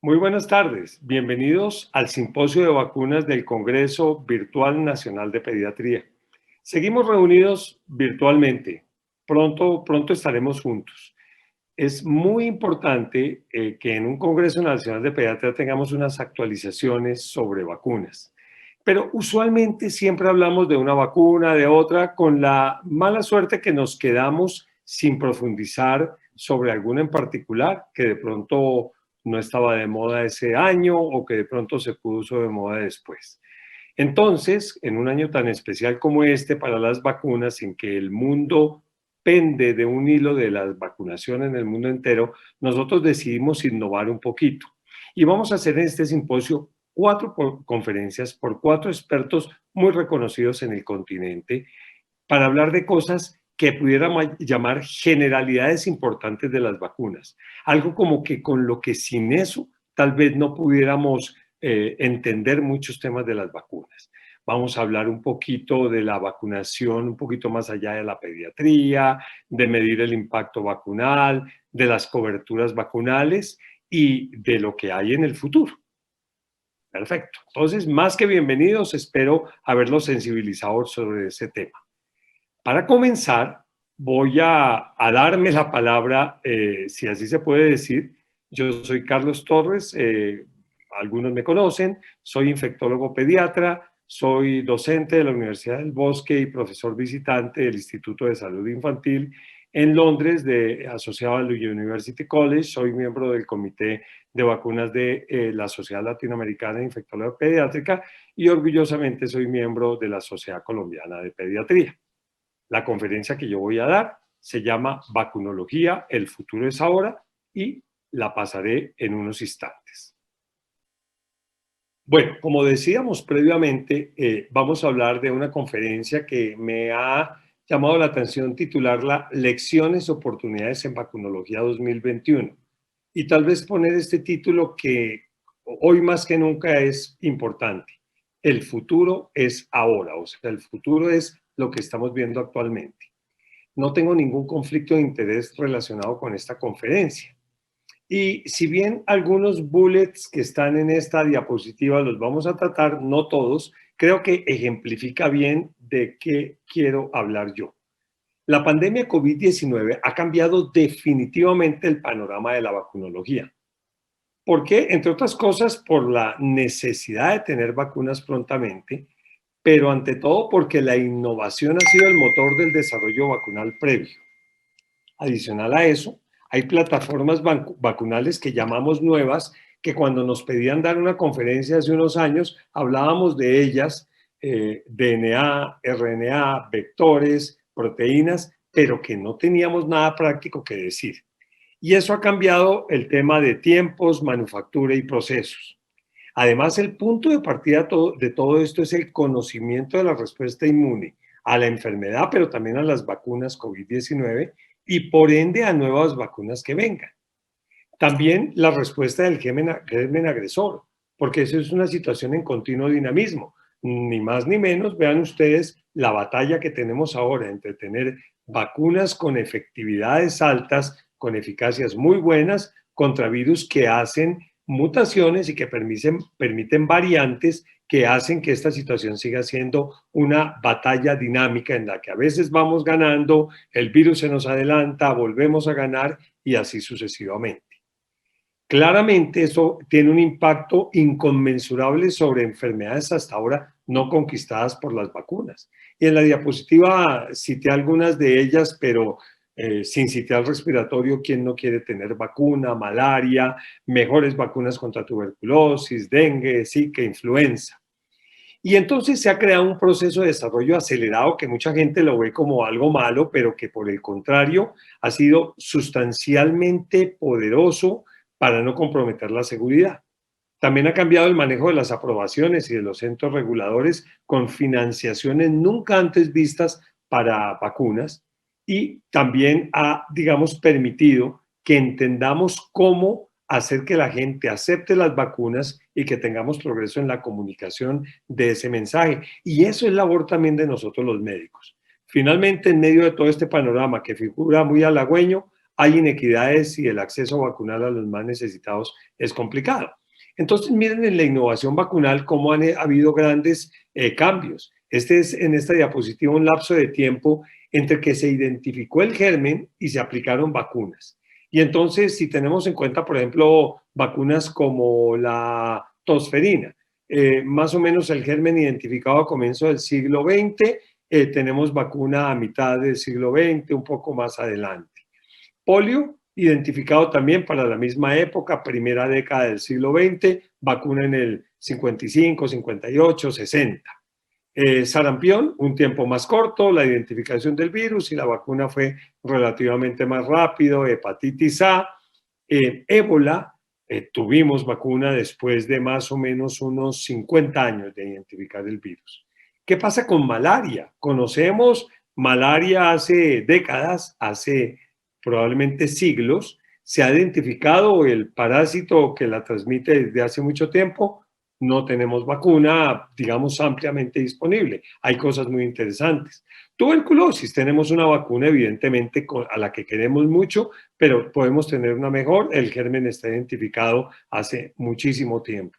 Muy buenas tardes. Bienvenidos al Simposio de Vacunas del Congreso Virtual Nacional de Pediatría. Seguimos reunidos virtualmente. Pronto estaremos juntos. Es muy importante que en un Congreso Nacional de Pediatría tengamos unas actualizaciones sobre vacunas. Pero usualmente siempre hablamos de una vacuna, de otra, con la mala suerte que nos quedamos sin profundizar sobre alguna en particular que de pronto no estaba de moda ese año o que de pronto se puso de moda después. Entonces, en un año tan especial como este para las vacunas, en que el mundo pende de un hilo de las vacunaciones en el mundo entero, nosotros decidimos innovar un poquito. Y vamos a hacer en este simposio conferencias por cuatro expertos muy reconocidos en el continente para hablar de cosas que pudiéramos llamar generalidades importantes de las vacunas. Algo como que con lo que sin eso tal vez no pudiéramos entender muchos temas de las vacunas. Vamos a hablar un poquito de la vacunación, un poquito más allá de la pediatría, de medir el impacto vacunal, de las coberturas vacunales y de lo que hay en el futuro. Perfecto. Entonces, más que bienvenidos, espero haberlos sensibilizado sobre ese tema. Para comenzar, voy a darme la palabra, si así se puede decir. Yo soy Carlos Torres, algunos me conocen, soy infectólogo pediatra, soy docente de la Universidad del Bosque y profesor visitante del Instituto de Salud Infantil en Londres, asociado al University College. Soy miembro del Comité de Vacunas de la Sociedad Latinoamericana de Infectología Pediátrica y orgullosamente soy miembro de la Sociedad Colombiana de Pediatría. La conferencia que yo voy a dar se llama Vacunología, el futuro es ahora, y la pasaré en unos instantes. Bueno, como decíamos previamente, vamos a hablar de una conferencia que me ha llamado la atención titularla Lecciones, Oportunidades en Vacunología 2021. Y tal vez poner este título que hoy más que nunca es importante. El futuro es ahora, o sea, el futuro es lo que estamos viendo actualmente. No tengo ningún conflicto de interés relacionado con esta conferencia. Y si bien algunos bullets que están en esta diapositiva los vamos a tratar, no todos, creo que ejemplifica bien de qué quiero hablar yo. La pandemia COVID-19 ha cambiado definitivamente el panorama de la vacunología. ¿Por qué? Entre otras cosas, por la necesidad de tener vacunas prontamente, pero ante todo porque la innovación ha sido el motor del desarrollo vacunal previo. Adicional a eso, hay plataformas vacunales que llamamos nuevas, que cuando nos pedían dar una conferencia hace unos años, hablábamos de ellas, DNA, RNA, vectores, proteínas, pero que no teníamos nada práctico que decir. Y eso ha cambiado el tema de tiempos, manufactura y procesos. Además, el punto de partida de todo esto es el conocimiento de la respuesta inmune a la enfermedad, pero también a las vacunas COVID-19 y por ende a nuevas vacunas que vengan. También la respuesta del germen agresor, porque eso es una situación en continuo dinamismo. Ni más ni menos, vean ustedes la batalla que tenemos ahora entre tener vacunas con efectividades altas, con eficacias muy buenas, contra virus que hacen mutaciones y que permiten variantes que hacen que esta situación siga siendo una batalla dinámica en la que a veces vamos ganando, el virus se nos adelanta, volvemos a ganar y así sucesivamente. Claramente eso tiene un impacto inconmensurable sobre enfermedades hasta ahora no conquistadas por las vacunas. Y en la diapositiva cité algunas de ellas, pero sin citar respiratorio, ¿quién no quiere tener vacuna? Malaria, mejores vacunas contra tuberculosis, dengue, zika, influenza. Y entonces se ha creado un proceso de desarrollo acelerado que mucha gente lo ve como algo malo, pero que por el contrario ha sido sustancialmente poderoso para no comprometer la seguridad. También ha cambiado el manejo de las aprobaciones y de los centros reguladores con financiaciones nunca antes vistas para vacunas y también ha, digamos, permitido que entendamos cómo hacer que la gente acepte las vacunas y que tengamos progreso en la comunicación de ese mensaje. Y eso es labor también de nosotros los médicos. Finalmente, en medio de todo este panorama que figura muy halagüeño, hay inequidades y el acceso vacunal a los más necesitados es complicado. Entonces, miren en la innovación vacunal cómo han habido grandes cambios. Este es en esta diapositiva un lapso de tiempo entre que se identificó el germen y se aplicaron vacunas. Y entonces, si tenemos en cuenta, por ejemplo, vacunas como la tosferina, más o menos el germen identificado a comienzo del siglo XX, tenemos vacuna a mitad del siglo XX, un poco más adelante. Polio, identificado también para la misma época, primera década del siglo XX, vacuna en el 55, 58, 60. Sarampión, un tiempo más corto, la identificación del virus y la vacuna fue relativamente más rápido. Hepatitis A, ébola, tuvimos vacuna después de más o menos unos 50 años de identificar el virus. ¿Qué pasa con malaria? Conocemos malaria hace décadas, hace probablemente siglos. Se ha identificado el parásito que la transmite desde hace mucho tiempo. No tenemos vacuna, digamos, ampliamente disponible. Hay cosas muy interesantes. Tuberculosis, tenemos una vacuna evidentemente a la que queremos mucho, pero podemos tener una mejor. El germen está identificado hace muchísimo tiempo.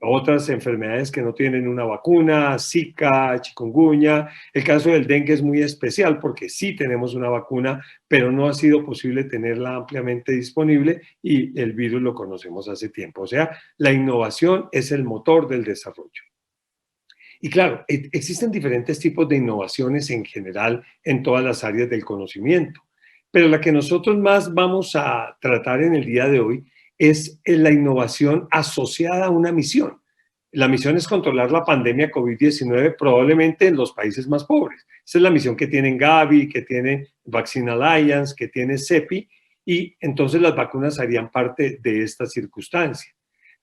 Otras enfermedades que no tienen una vacuna, Zika, chikungunya. El caso del dengue es muy especial porque sí tenemos una vacuna, pero no ha sido posible tenerla ampliamente disponible y el virus lo conocemos hace tiempo. O sea, la innovación es el motor del desarrollo. Y claro, existen diferentes tipos de innovaciones en general en todas las áreas del conocimiento, pero la que nosotros más vamos a tratar en el día de hoy es la innovación asociada a una misión. La misión es controlar la pandemia COVID-19 probablemente en los países más pobres. Esa es la misión que tienen Gavi, que tiene Vaccine Alliance, que tiene CEPI, y entonces las vacunas harían parte de esta circunstancia.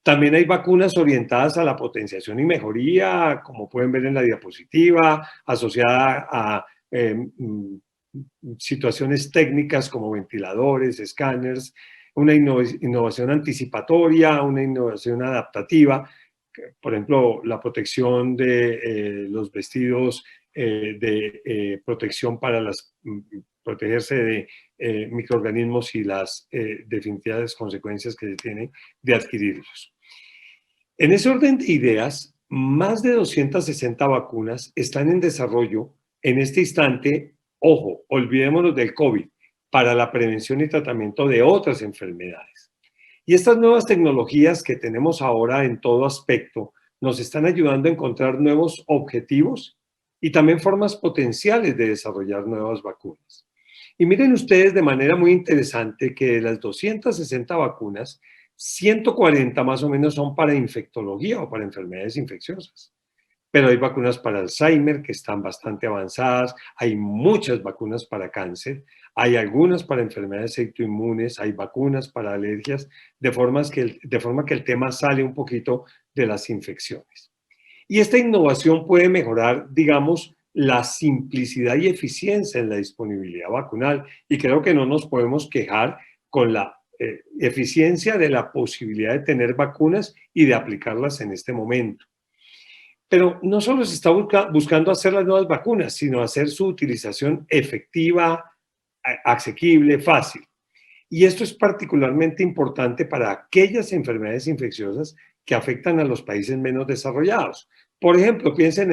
También hay vacunas orientadas a la potenciación y mejoría, como pueden ver en la diapositiva, asociada a situaciones técnicas como ventiladores, escáneres, una innovación anticipatoria, una innovación adaptativa, por ejemplo, la protección de los vestidos de protección para protegerse de microorganismos y las definitivas consecuencias que se tienen de adquirirlos. En ese orden de ideas, más de 260 vacunas están en desarrollo en este instante. Ojo, olvidémonos del COVID, para la prevención y tratamiento de otras enfermedades. Y estas nuevas tecnologías que tenemos ahora en todo aspecto nos están ayudando a encontrar nuevos objetivos y también formas potenciales de desarrollar nuevas vacunas. Y miren ustedes de manera muy interesante que de las 260 vacunas, 140 más o menos son para infectología o para enfermedades infecciosas. Pero hay vacunas para Alzheimer que están bastante avanzadas, hay muchas vacunas para cáncer, hay algunas para enfermedades autoinmunes, hay vacunas para alergias, de forma que el tema sale un poquito de las infecciones. Y esta innovación puede mejorar, digamos, la simplicidad y eficiencia en la disponibilidad vacunal. Y creo que no nos podemos quejar con la eficiencia de la posibilidad de tener vacunas y de aplicarlas en este momento. Pero no solo se está buscando hacer las nuevas vacunas, sino hacer su utilización efectiva, asequible, fácil. Y esto es particularmente importante para aquellas enfermedades infecciosas que afectan a los países menos desarrollados. Por ejemplo, piensen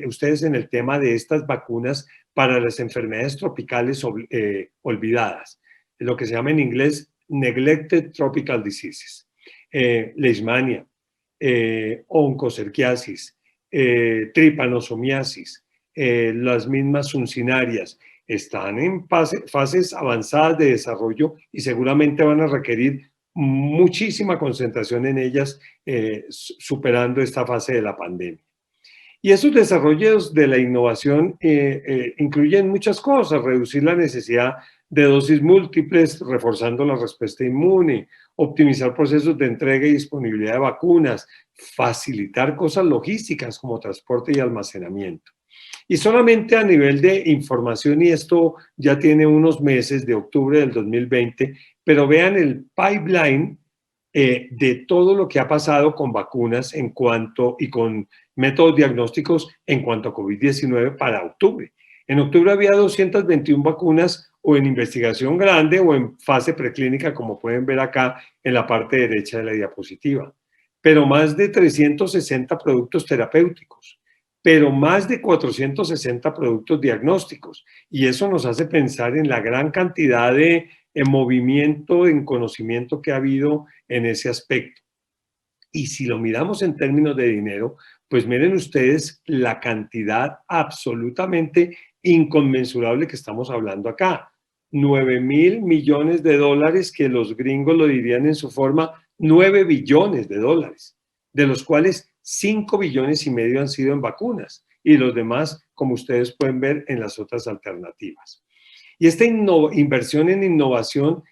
ustedes en el tema de estas vacunas para las enfermedades tropicales olvidadas, lo que se llama en inglés neglected tropical diseases, leishmania, oncocerciasis, tripanosomiasis, las mismas suncinarias, están en fases avanzadas de desarrollo y seguramente van a requerir muchísima concentración en ellas, superando esta fase de la pandemia. Y esos desarrollos de la innovación incluyen muchas cosas: reducir la necesidad de dosis múltiples, reforzando la respuesta inmune, optimizar procesos de entrega y disponibilidad de vacunas, facilitar cosas logísticas como transporte y almacenamiento. Y solamente a nivel de información, y esto ya tiene unos meses, de octubre del 2020, pero vean el pipeline de todo lo que ha pasado con vacunas y con métodos diagnósticos en cuanto a COVID-19 para octubre. En octubre había 221 vacunas o en investigación grande o en fase preclínica, como pueden ver acá en la parte derecha de la diapositiva. Pero más de 360 productos terapéuticos, pero más de 460 productos diagnósticos. Y eso nos hace pensar en la gran cantidad de movimiento, en conocimiento que ha habido en ese aspecto. Y si lo miramos en términos de dinero, pues miren ustedes la cantidad absolutamente inconmensurable que estamos hablando acá. 9.000 millones de dólares, que los gringos lo dirían en su forma, 9 billones de dólares, de los cuales 5,5 billones han sido en vacunas y los demás, como ustedes pueden ver, en las otras alternativas. Y esta inversión en innovación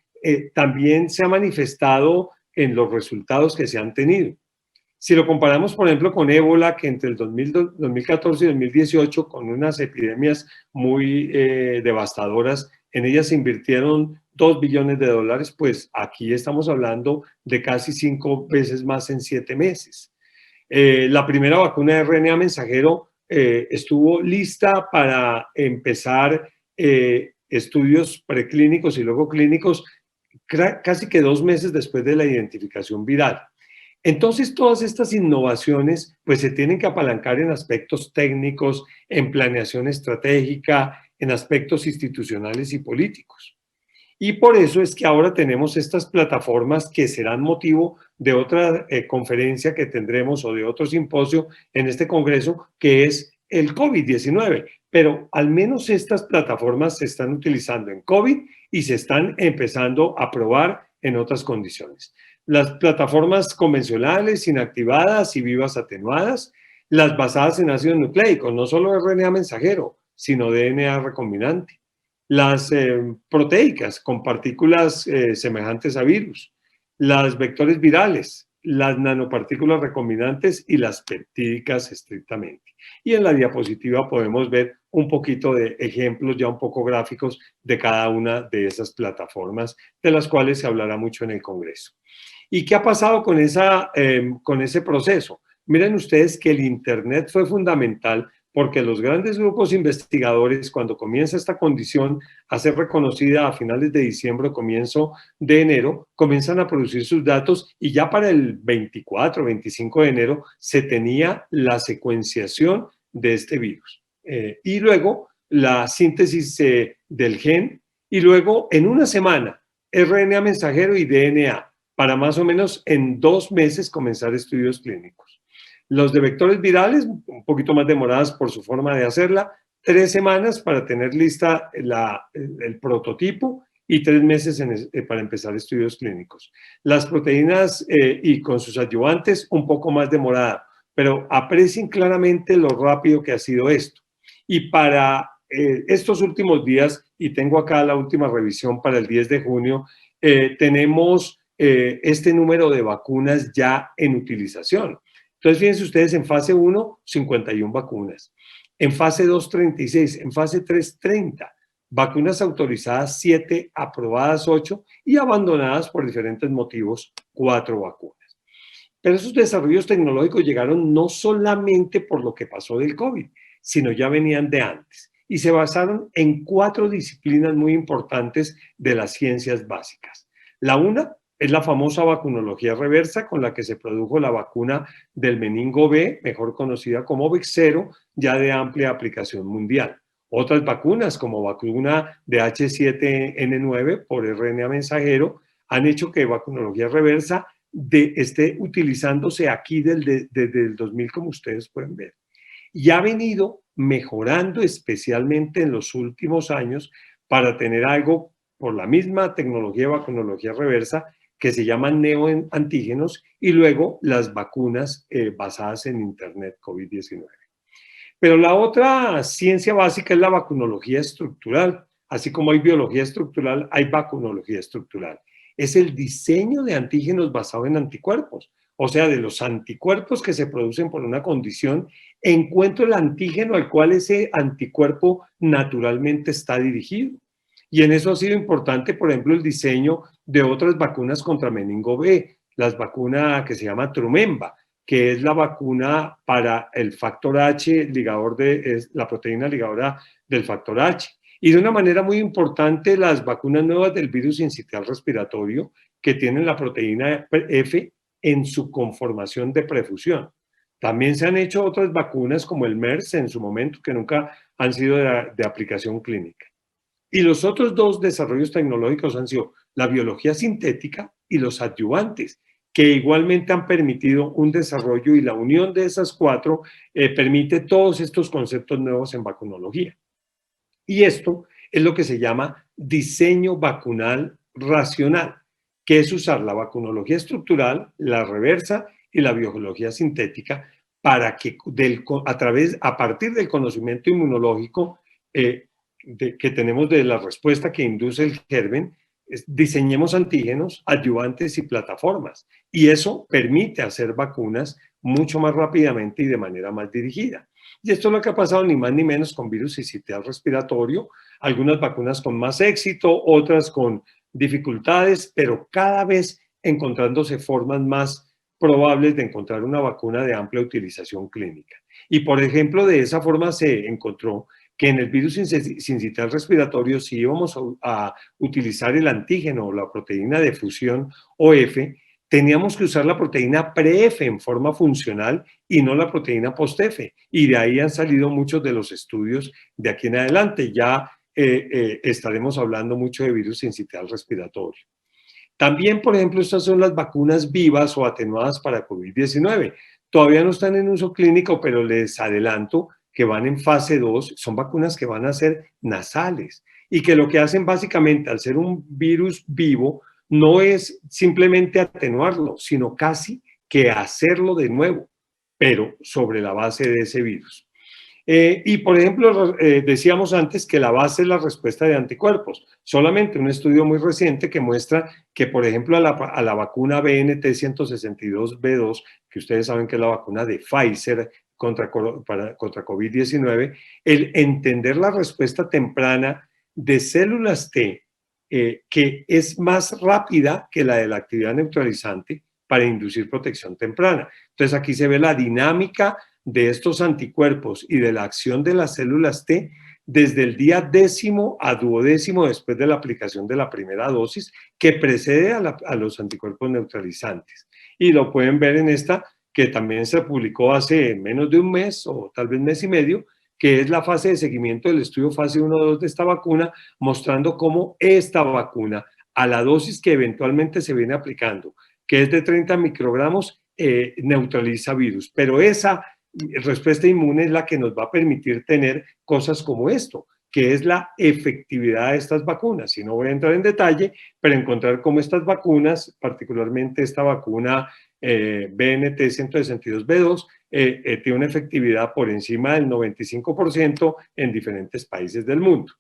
también se ha manifestado en los resultados que se han tenido. Si lo comparamos, por ejemplo, con ébola, que entre el 2014 y 2018, con unas epidemias muy devastadoras, en ellas se invirtieron 2 billones de dólares, pues aquí estamos hablando de casi 5 veces más en 7 meses. La primera vacuna de RNA mensajero estuvo lista para empezar estudios preclínicos y luego clínicos casi que 2 meses después de la identificación viral. Entonces, todas estas innovaciones pues se tienen que apalancar en aspectos técnicos, en planeación estratégica, en aspectos institucionales y políticos. Y por eso es que ahora tenemos estas plataformas que serán motivo de otra conferencia que tendremos o de otro simposio en este congreso, que es el COVID-19. Pero al menos estas plataformas se están utilizando en COVID y se están empezando a probar en otras condiciones. Las plataformas convencionales, inactivadas y vivas atenuadas, las basadas en ácidos nucleicos, no solo RNA mensajero, sino DNA recombinante. Las proteicas con partículas semejantes a virus, las vectores virales, las nanopartículas recombinantes y las peptídicas estrictamente. Y en la diapositiva podemos ver un poquito de ejemplos ya un poco gráficos de cada una de esas plataformas, de las cuales se hablará mucho en el Congreso. ¿Y qué ha pasado con ese proceso? Miren ustedes que el Internet fue fundamental porque los grandes grupos investigadores, cuando comienza esta condición a ser reconocida a finales de diciembre o comienzo de enero, comienzan a producir sus datos y ya para el 24, 25 de enero se tenía la secuenciación de este virus. Y luego la síntesis del gen y luego en una semana RNA mensajero y DNA para más o menos en 2 meses comenzar estudios clínicos. Los de vectores virales, un poquito más demoradas por su forma de hacerla, 3 semanas para tener lista el prototipo y 3 meses para empezar estudios clínicos. Las proteínas y con sus ayudantes, un poco más demorada, pero aprecien claramente lo rápido que ha sido esto. Y para estos últimos días, y tengo acá la última revisión para el 10 de junio, tenemos este número de vacunas ya en utilización. Entonces, fíjense ustedes, en fase 1, 51 vacunas. En fase 2, 36. En fase 3, 30. Vacunas autorizadas, 7. Aprobadas, 8. Y abandonadas por diferentes motivos, 4 vacunas. Pero esos desarrollos tecnológicos llegaron no solamente por lo que pasó del COVID, sino ya venían de antes. Y se basaron en 4 disciplinas muy importantes de las ciencias básicas. La una es la famosa vacunología reversa, con la que se produjo la vacuna del meningo B, mejor conocida como Bexsero, ya de amplia aplicación mundial. Otras vacunas, como vacuna de H7N9 por RNA mensajero, han hecho que vacunología reversa esté utilizándose aquí desde el 2000, como ustedes pueden ver. Y ha venido mejorando especialmente en los últimos años para tener algo por la misma tecnología de vacunología reversa que se llaman neoantígenos y luego las vacunas basadas en Internet COVID-19. Pero la otra ciencia básica es la vacunología estructural. Así como hay biología estructural, hay vacunología estructural. Es el diseño de antígenos basado en anticuerpos. O sea, de los anticuerpos que se producen por una condición, encuentro el antígeno al cual ese anticuerpo naturalmente está dirigido. Y en eso ha sido importante, por ejemplo, el diseño de otras vacunas contra meningo B, las vacunas que se llama Trumemba, que es la vacuna para el factor H, ligador es la proteína ligadora del factor H. Y de una manera muy importante, las vacunas nuevas del virus sincitial respiratorio, que tienen la proteína F en su conformación de prefusión. También se han hecho otras vacunas como el MERS en su momento, que nunca han sido de aplicación clínica. Y los otros dos desarrollos tecnológicos han sido la biología sintética y los adyuvantes, que igualmente han permitido un desarrollo, y la unión de esas cuatro permite todos estos conceptos nuevos en vacunología. Y esto es lo que se llama diseño vacunal racional, que es usar la vacunología estructural, la reversa y la biología sintética para que a partir del conocimiento inmunológico que tenemos de la respuesta que induce el germen, diseñemos antígenos, adyuvantes y plataformas. Y eso permite hacer vacunas mucho más rápidamente y de manera más dirigida. Y esto es lo que ha pasado ni más ni menos con virus sincitial respiratorio, algunas vacunas con más éxito, otras con dificultades, pero cada vez encontrándose formas más probables de encontrar una vacuna de amplia utilización clínica. Y por ejemplo, de esa forma se encontró que en el virus sincitial respiratorio, si íbamos a utilizar el antígeno o la proteína de fusión OF, teníamos que usar la proteína pre-F en forma funcional y no la proteína post-F. Y de ahí han salido muchos de los estudios de aquí en adelante. Ya estaremos hablando mucho de virus sincitial respiratorio. También, por ejemplo, estas son las vacunas vivas o atenuadas para COVID-19. Todavía no están en uso clínico, pero les adelanto que van en fase 2, son vacunas que van a ser nasales y que lo que hacen básicamente al ser un virus vivo no es simplemente atenuarlo, sino casi que hacerlo de nuevo, pero sobre la base de ese virus. Y por ejemplo, decíamos antes que la base es la respuesta de anticuerpos. Solamente un estudio muy reciente que muestra que, por ejemplo, a la vacuna BNT162b2, que ustedes saben que es la vacuna de Pfizer contra COVID-19, el entender la respuesta temprana de células T, que es más rápida que la de la actividad neutralizante para inducir protección temprana. Entonces aquí se ve la dinámica de estos anticuerpos y de la acción de las células T desde el día 10º a 12º después de la aplicación de la primera dosis, que precede a los anticuerpos neutralizantes. Y lo pueden ver en esta, que también se publicó hace menos de un mes o tal vez mes y medio, que es la fase de seguimiento del estudio fase 1-2 de esta vacuna, mostrando cómo esta vacuna, a la dosis que eventualmente se viene aplicando, que es de 30 microgramos, neutraliza virus. Pero esa respuesta inmune es la que nos va a permitir tener cosas como esto, que es la efectividad de estas vacunas. Y no voy a entrar en detalle, pero encontrar cómo estas vacunas, particularmente esta vacuna BNT162b2, tiene una efectividad por encima del 95% en diferentes países del mundo.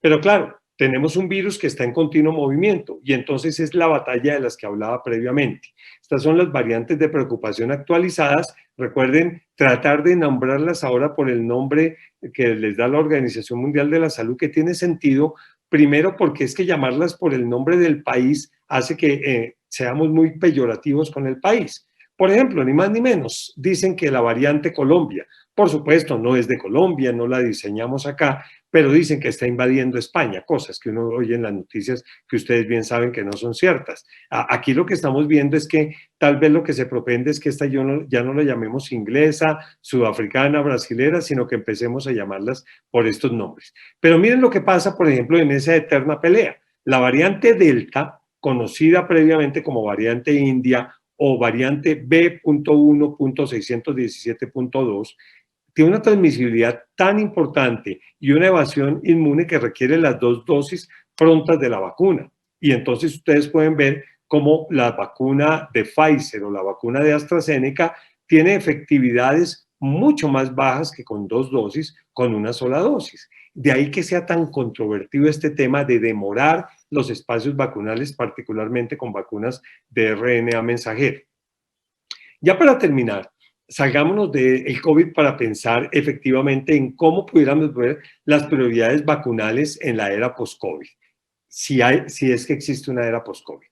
Pero claro, tenemos un virus que está en continuo movimiento y entonces es la batalla de las que hablaba previamente. Estas son las variantes de preocupación actualizadas. Recuerden tratar de nombrarlas ahora por el nombre que les da la Organización Mundial de la Salud, que tiene sentido, primero porque es que llamarlas por el nombre del país hace que seamos muy peyorativos con el país. Por ejemplo, ni más ni menos, dicen que la variante Colombia, por supuesto, no es de Colombia, no la diseñamos acá, pero dicen que está invadiendo España, cosas que uno oye en las noticias que ustedes bien saben que no son ciertas. Aquí lo que estamos viendo es que tal vez lo que se propende es que esta ya no la llamemos inglesa, sudafricana, brasilera, sino que empecemos a llamarlas por estos nombres. Pero miren lo que pasa, por ejemplo, en esa eterna pelea. La variante Delta, conocida previamente como variante India o variante B.1.617.2, tiene una transmisibilidad tan importante y una evasión inmune que requiere las dos dosis prontas de la vacuna. Y entonces ustedes pueden ver cómo la vacuna de Pfizer o la vacuna de AstraZeneca tiene efectividades mucho más bajas que con dos dosis, con una sola dosis. De ahí que sea tan controvertido este tema de demorar los espacios vacunales, particularmente con vacunas de RNA mensajero. Ya para terminar, salgámonos del COVID para pensar efectivamente en cómo pudiéramos ver las prioridades vacunales en la era post-COVID, si es que existe una era post-COVID.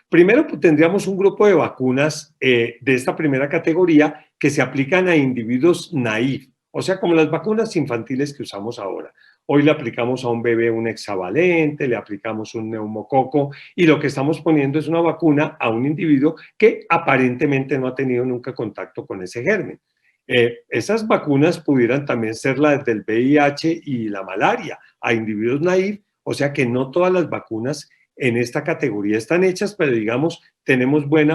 Primero, pues, tendríamos un grupo de vacunas de esta primera categoría que se aplican a individuos naïf, o sea, como las vacunas infantiles que usamos ahora. Hoy le aplicamos a un bebé un hexavalente, le aplicamos un neumococo y lo que estamos poniendo es una vacuna a un individuo que aparentemente no ha tenido nunca contacto con ese germen. Esas vacunas pudieran también ser las del VIH y la malaria a individuos naïf, o sea que no todas las vacunas en esta categoría están hechas, pero digamos, tenemos buen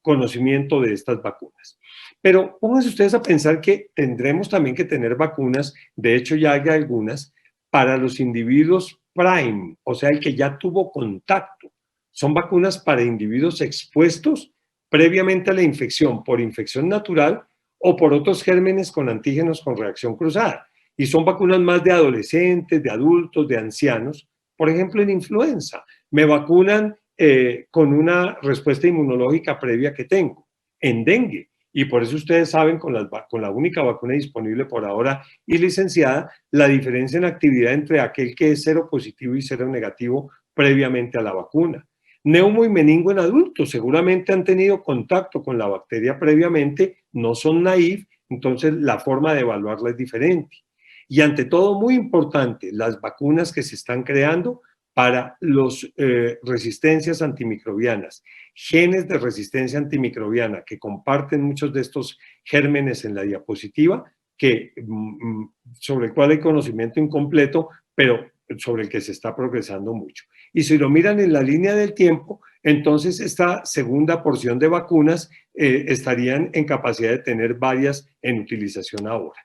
conocimiento de estas vacunas. Pero pónganse ustedes a pensar que tendremos también que tener vacunas, de hecho ya hay algunas, para los individuos prime, o sea, el que ya tuvo contacto. Son vacunas para individuos expuestos previamente a la infección por infección natural o por otros gérmenes con antígenos con reacción cruzada. Y son vacunas más de adolescentes, de adultos, de ancianos. Por ejemplo, en influenza, me vacunan con una respuesta inmunológica previa que tengo. En dengue, y por eso ustedes saben, con la única vacuna disponible por ahora y licenciada, la diferencia en actividad entre aquel que es cero positivo y cero negativo previamente a la vacuna. Neumo y meningo en adultos seguramente han tenido contacto con la bacteria previamente, no son naïf, entonces la forma de evaluarla es diferente. Y ante todo, muy importante, las vacunas que se están creando para las resistencias antimicrobianas, genes de resistencia antimicrobiana que comparten muchos de estos gérmenes en la diapositiva, sobre el cual hay conocimiento incompleto, pero sobre el que se está progresando mucho. Y si lo miran en la línea del tiempo, entonces esta segunda porción de vacunas estarían en capacidad de tener varias en utilización ahora.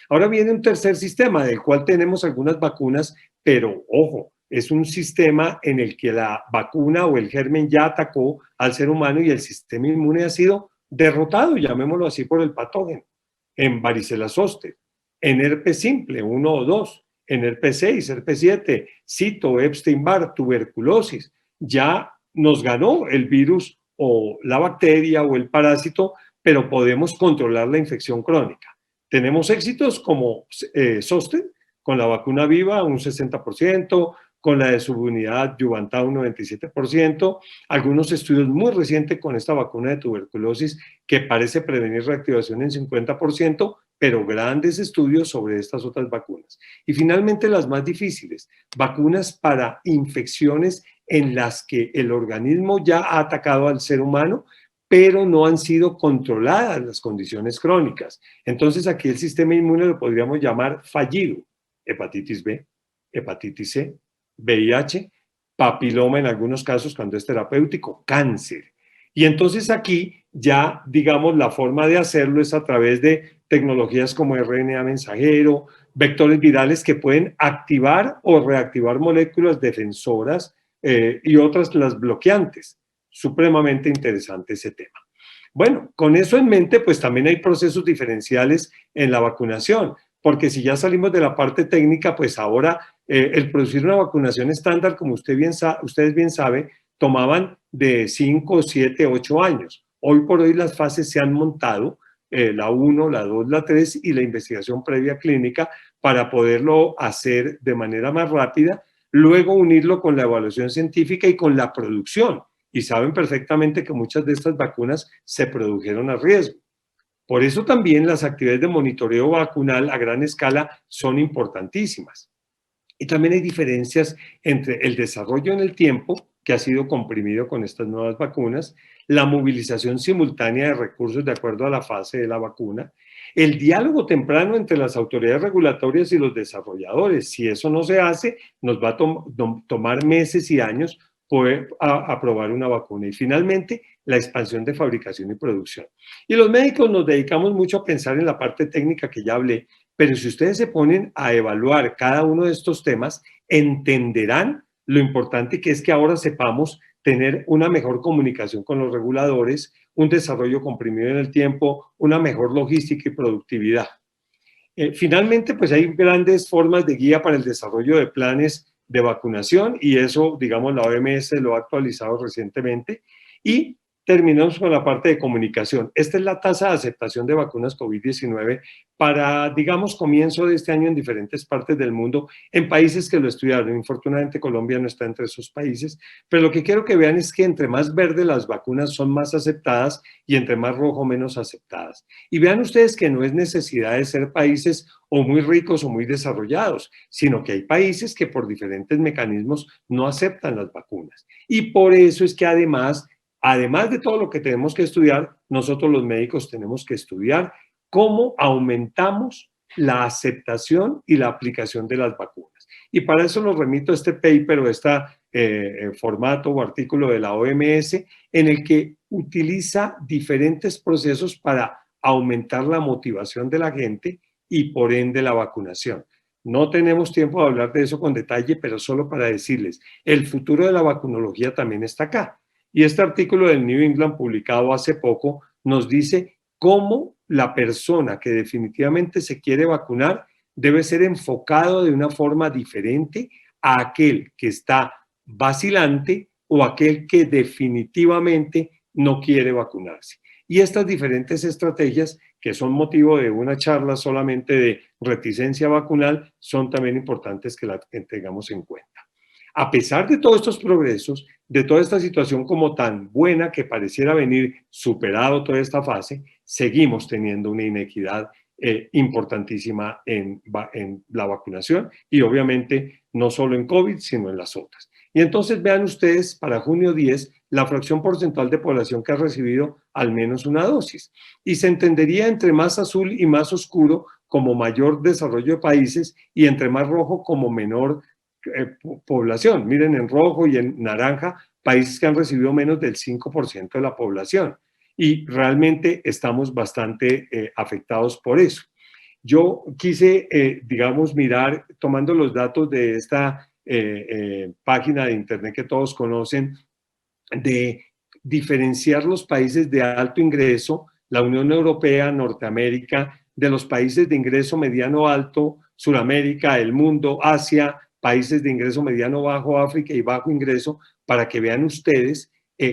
Ahora viene un tercer sistema del cual tenemos algunas vacunas, pero ojo, es un sistema en el que la vacuna o el germen ya atacó al ser humano y el sistema inmune ha sido derrotado, llamémoslo así, por el patógeno. En varicela zoster, en herpes simple, 1 o 2, en herpes 6, herpes 7, cito, Epstein-Barr, tuberculosis. Ya nos ganó el virus o la bacteria o el parásito, pero podemos controlar la infección crónica. Tenemos éxitos como zoster, con la vacuna viva un 60%, con la de subunidad adyuvantada un 97%, algunos estudios muy recientes con esta vacuna de tuberculosis que parece prevenir reactivación en 50%, pero grandes estudios sobre estas otras vacunas. Y finalmente las más difíciles, vacunas para infecciones en las que el organismo ya ha atacado al ser humano, pero no han sido controladas las condiciones crónicas. Entonces aquí el sistema inmune lo podríamos llamar fallido. Hepatitis B, hepatitis C, VIH, papiloma en algunos casos cuando es terapéutico, cáncer. Y entonces aquí ya, digamos, la forma de hacerlo es a través de tecnologías como RNA mensajero, vectores virales que pueden activar o reactivar moléculas defensoras y otras las bloqueantes. Supremamente interesante ese tema. Bueno, con eso en mente, pues también hay procesos diferenciales en la vacunación, porque si ya salimos de la parte técnica, pues ahora el producir una vacunación estándar, como ustedes bien saben, tomaban de 5, 7, 8 años. Hoy por hoy las fases se han montado, la 1, la 2, la 3 y la investigación previa clínica para poderlo hacer de manera más rápida, luego unirlo con la evaluación científica y con la producción. Y saben perfectamente que muchas de estas vacunas se produjeron a riesgo. Por eso también las actividades de monitoreo vacunal a gran escala son importantísimas. Y también hay diferencias entre el desarrollo en el tiempo, que ha sido comprimido con estas nuevas vacunas, la movilización simultánea de recursos de acuerdo a la fase de la vacuna, el diálogo temprano entre las autoridades regulatorias y los desarrolladores. Si eso no se hace, nos va a tomar meses y años poder aprobar una vacuna. Y finalmente, la expansión de fabricación y producción. Y los médicos nos dedicamos mucho a pensar en la parte técnica que ya hablé, pero si ustedes se ponen a evaluar cada uno de estos temas, entenderán lo importante que es que ahora sepamos tener una mejor comunicación con los reguladores, un desarrollo comprimido en el tiempo, una mejor logística y productividad. Finalmente, pues hay grandes formas de guía para el desarrollo de planes de vacunación y eso, digamos, la OMS lo ha actualizado recientemente. Y terminamos con la parte de comunicación. Esta es la tasa de aceptación de vacunas COVID-19 para, digamos, comienzo de este año en diferentes partes del mundo, en países que lo estudiaron. Infortunadamente, Colombia no está entre esos países, pero lo que quiero que vean es que entre más verde las vacunas son más aceptadas y entre más rojo menos aceptadas. Y vean ustedes que no es necesidad de ser países o muy ricos o muy desarrollados, sino que hay países que por diferentes mecanismos no aceptan las vacunas. Y por eso es que además de todo lo que tenemos que estudiar, nosotros los médicos tenemos que estudiar cómo aumentamos la aceptación y la aplicación de las vacunas. Y para eso los remito a este paper o este formato o artículo de la OMS en el que utiliza diferentes procesos para aumentar la motivación de la gente y por ende la vacunación. No tenemos tiempo de hablar de eso con detalle, pero solo para decirles, el futuro de la vacunología también está acá. Y este artículo del New England publicado hace poco nos dice cómo la persona que definitivamente se quiere vacunar debe ser enfocado de una forma diferente a aquel que está vacilante o aquel que definitivamente no quiere vacunarse. Y estas diferentes estrategias, que son motivo de una charla solamente de reticencia vacunal, son también importantes que las tengamos en cuenta. A pesar de todos estos progresos, de toda esta situación como tan buena que pareciera venir superado toda esta fase, seguimos teniendo una inequidad importantísima en la vacunación y obviamente no solo en COVID, sino en las otras. Y entonces vean ustedes para junio 10 la fracción porcentual de población que ha recibido al menos una dosis. Y se entendería entre más azul y más oscuro como mayor desarrollo de países y entre más rojo como menor población. Miren, en rojo y en naranja, países que han recibido menos del 5% de la población. Y realmente estamos bastante afectados por eso. Yo quise, digamos, mirar, tomando los datos de esta página de internet que todos conocen, de diferenciar los países de alto ingreso, la Unión Europea, Norteamérica, de los países de ingreso mediano alto, Suramérica, el mundo, Asia, países de ingreso mediano bajo, África y bajo ingreso, para que vean ustedes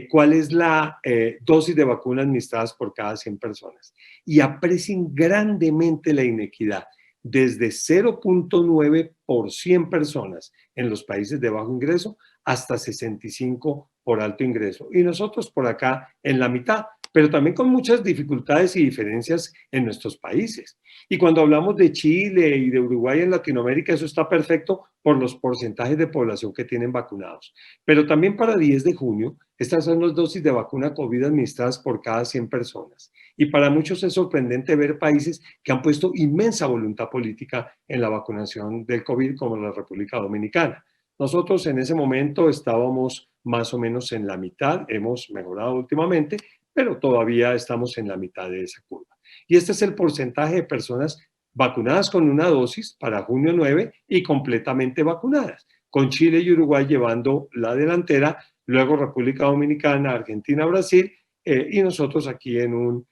cuál es la dosis de vacuna administradas por cada 100 personas. Y aprecien grandemente la inequidad, desde 0.9 por 100 personas en los países de bajo ingreso hasta 65 por alto ingreso. Y nosotros por acá en la mitad, pero también con muchas dificultades y diferencias en nuestros países. Y cuando hablamos de Chile y de Uruguay en Latinoamérica, eso está perfecto por los porcentajes de población que tienen vacunados. Pero también para 10 de junio, estas son las dosis de vacuna COVID administradas por cada 100 personas. Y para muchos es sorprendente ver países que han puesto inmensa voluntad política en la vacunación del COVID, como la República Dominicana. Nosotros en ese momento estábamos más o menos en la mitad, hemos mejorado últimamente, pero todavía estamos en la mitad de esa curva. Y este es el porcentaje de personas vacunadas con una dosis para junio 9 y completamente vacunadas, con Chile y Uruguay llevando la delantera, luego República Dominicana, Argentina, Brasil y nosotros aquí en un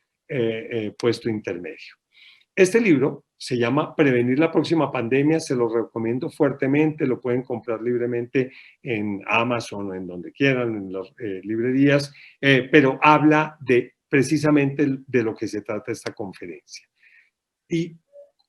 puesto intermedio. Este libro se llama Prevenir la próxima pandemia, se lo recomiendo fuertemente, lo pueden comprar libremente en Amazon o en donde quieran, en las librerías, pero habla precisamente de lo que se trata esta conferencia. Y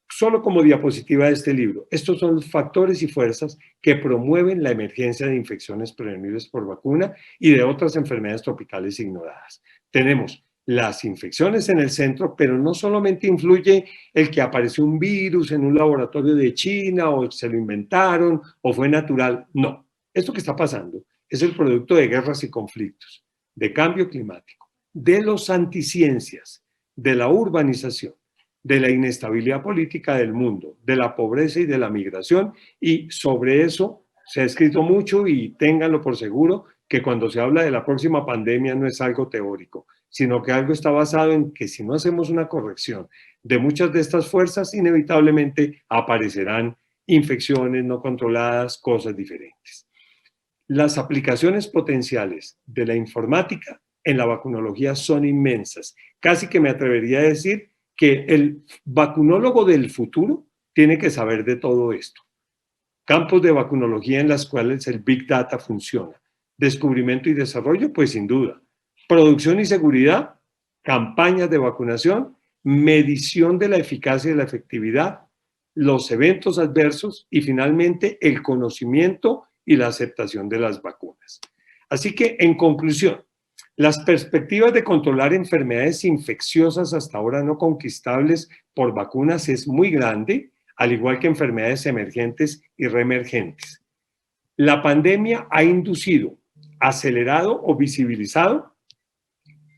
solo como diapositiva de este libro, estos son los factores y fuerzas que promueven la emergencia de infecciones prevenibles por vacuna y de otras enfermedades tropicales ignoradas. Tenemos las infecciones en el centro, pero no solamente influye el que apareció un virus en un laboratorio de China o se lo inventaron o fue natural. No, esto que está pasando es el producto de guerras y conflictos, de cambio climático, de los anticiencias, de la urbanización, de la inestabilidad política del mundo, de la pobreza y de la migración, y sobre eso se ha escrito mucho y ténganlo por seguro que cuando se habla de la próxima pandemia no es algo teórico, sino que algo está basado en que si no hacemos una corrección de muchas de estas fuerzas, inevitablemente aparecerán infecciones no controladas, cosas diferentes. Las aplicaciones potenciales de la informática en la vacunología son inmensas. Casi que me atrevería a decir que el vacunólogo del futuro tiene que saber de todo esto. Campos de vacunología en las cuales el Big Data funciona. Descubrimiento y desarrollo, pues sin duda. Producción y seguridad, campañas de vacunación, medición de la eficacia y la efectividad, los eventos adversos y finalmente el conocimiento y la aceptación de las vacunas. Así que, en conclusión, las perspectivas de controlar enfermedades infecciosas hasta ahora no conquistables por vacunas es muy grande, al igual que enfermedades emergentes y reemergentes. La pandemia ha inducido, acelerado o visibilizado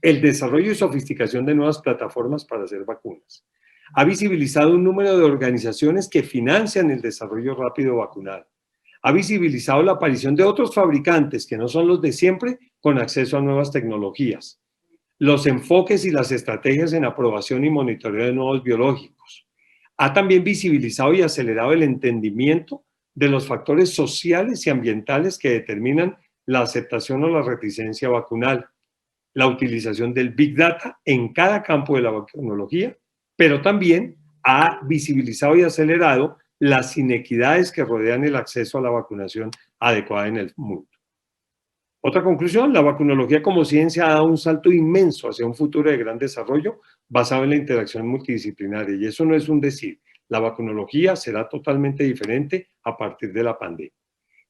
el desarrollo y sofisticación de nuevas plataformas para hacer vacunas. Ha visibilizado un número de organizaciones que financian el desarrollo rápido vacunal. Ha visibilizado la aparición de otros fabricantes que no son los de siempre con acceso a nuevas tecnologías. Los enfoques y las estrategias en aprobación y monitoreo de nuevos biológicos. Ha también visibilizado y acelerado el entendimiento de los factores sociales y ambientales que determinan la aceptación o la reticencia vacunal, la utilización del Big Data en cada campo de la vacunología, pero también ha visibilizado y acelerado las inequidades que rodean el acceso a la vacunación adecuada en el mundo. Otra conclusión, la vacunología como ciencia ha dado un salto inmenso hacia un futuro de gran desarrollo basado en la interacción multidisciplinaria, y eso no es un decir. La vacunología será totalmente diferente a partir de la pandemia.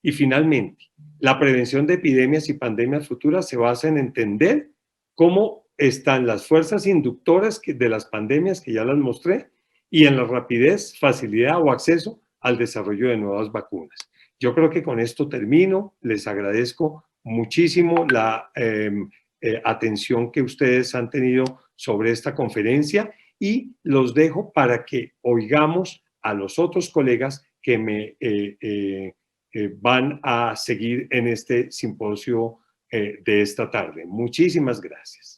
Y finalmente, la prevención de epidemias y pandemias futuras se basa en entender cómo están las fuerzas inductoras de las pandemias, que ya las mostré, y en la rapidez, facilidad o acceso al desarrollo de nuevas vacunas. Yo creo que con esto termino. Les agradezco muchísimo la atención que ustedes han tenido sobre esta conferencia y los dejo para que oigamos a los otros colegas que me van a seguir en este simposio de esta tarde. Muchísimas gracias.